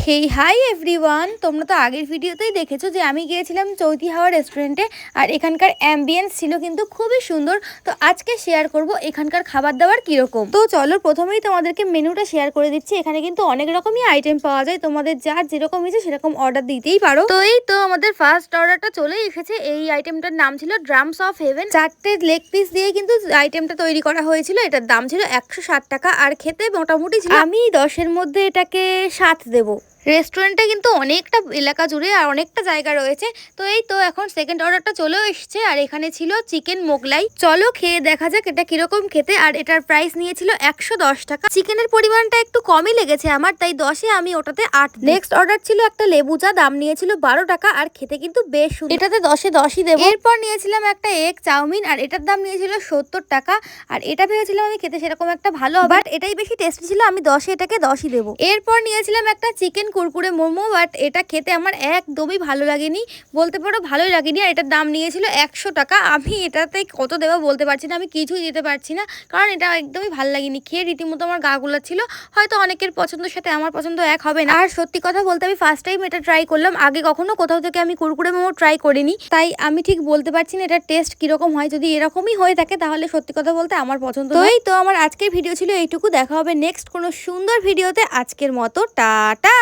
Hey hi everyone, তোমরা তো আগের ভিডিওতেই দেখেছো যে আমি গিয়েছিলাম চৌধুরী হাওয়া রেস্টুরেন্টে। আর এখানকার অ্যাম্বিয়েন্স ছিল কিন্তু খুবই সুন্দর। তো আজকে শেয়ার করব এখানকার খাবার দাবার কিরকম। তো চলো প্রথমেই তোমাদেরকে মেনুটা শেয়ার করে দিচ্ছি। এখানে কিন্তু অনেক রকমই আইটেম পাওয়া যায়, তোমাদের যার যেরকম ইচ্ছে সেরকম অর্ডার দিতেই পারো। তো এই তো আমাদের ফার্স্ট অর্ডারটা চলে এসেছে। এই আইটেমটার নাম ছিল ড্রামস অফ হেভেন। 4টে লেগ পিস দিয়ে কিন্তু আইটেমটা তৈরি করা হয়েছিল। এটার দাম ছিল 160 টাকা আর খেতে মোটামুটি ছিল। আমি 10-এর মধ্যে এটাকে 7 দেবো। রেস্টুরেন্টটা কিন্তু অনেকটা এলাকা জুড়ে আর অনেকটা জায়গা রয়েছে। তো এই তো এখন সেকেন্ড অর্ডারটা চলেও এসছে আর এখানে ছিল চিকেন মোগলাই। চলো খেয়ে দেখা যাক এটা কিরকম খেতে। আর এটার প্রাইস নিয়েছিল 110 টাকা। চিকেনের পরিমাণটা একটু কমই লেগেছে আমার, তাই 10-এ আমি ওটাতে 8। নেক্সট অর্ডার ছিল একটা লেবু চা, দাম নিয়েছিল 12 টাকা আর খেতে কিন্তু বেশ সুন্দর। এটাতে 10-এ 10ই দেবো। এরপর নিয়েছিলাম একটা এগ চাউমিন আর এটার দাম নিয়েছিল 70 টাকা। আর এটা ভেবেছিলাম আমি খেতে সেরকম একটা ভালো হবে, বাট এটাই বেশি টেস্টি ছিল, আমি 10-এ এটাকে 10ই দেবো। এরপর নিয়েছিলাম একটা চিকেন কুরকুরে মোমো, বাট এটা খেতে আমার একদমই ভালো লাগেনি, বলতে পারো ভালোই লাগেনি। আর এটার দাম নিয়েছিল 100 টাকা। আমি এটাতে কত দেবো বলতে পারছি না, আমি কিছুই দিতে পারছি না, কারণ এটা একদমই ভালো লাগেনি। খেয়ে রীতিমতো আমার গা গুলাচ্ছিল। হয়তো অনেকের পছন্দের সাথে আমার পছন্দ এক হবে না। আর সত্যি কথা বলতে আমি ফার্স্ট টাইম এটা ট্রাই করলাম, আগে কখনো কোথাও থেকে আমি কুরকুরে মোমো ট্রাই করিনি, তাই আমি ঠিক বলতে পারছি না এটার টেস্ট কিরকম হয়। যদি এরকমই হয়ে থাকে তাহলে সত্যি কথা বলতে আমার পছন্দ। তো এই তো আমার আজকের ভিডিও ছিল এইটুকু। দেখা হবে নেক্সট কোনো সুন্দর ভিডিওতে। আজকের মতো টাটা।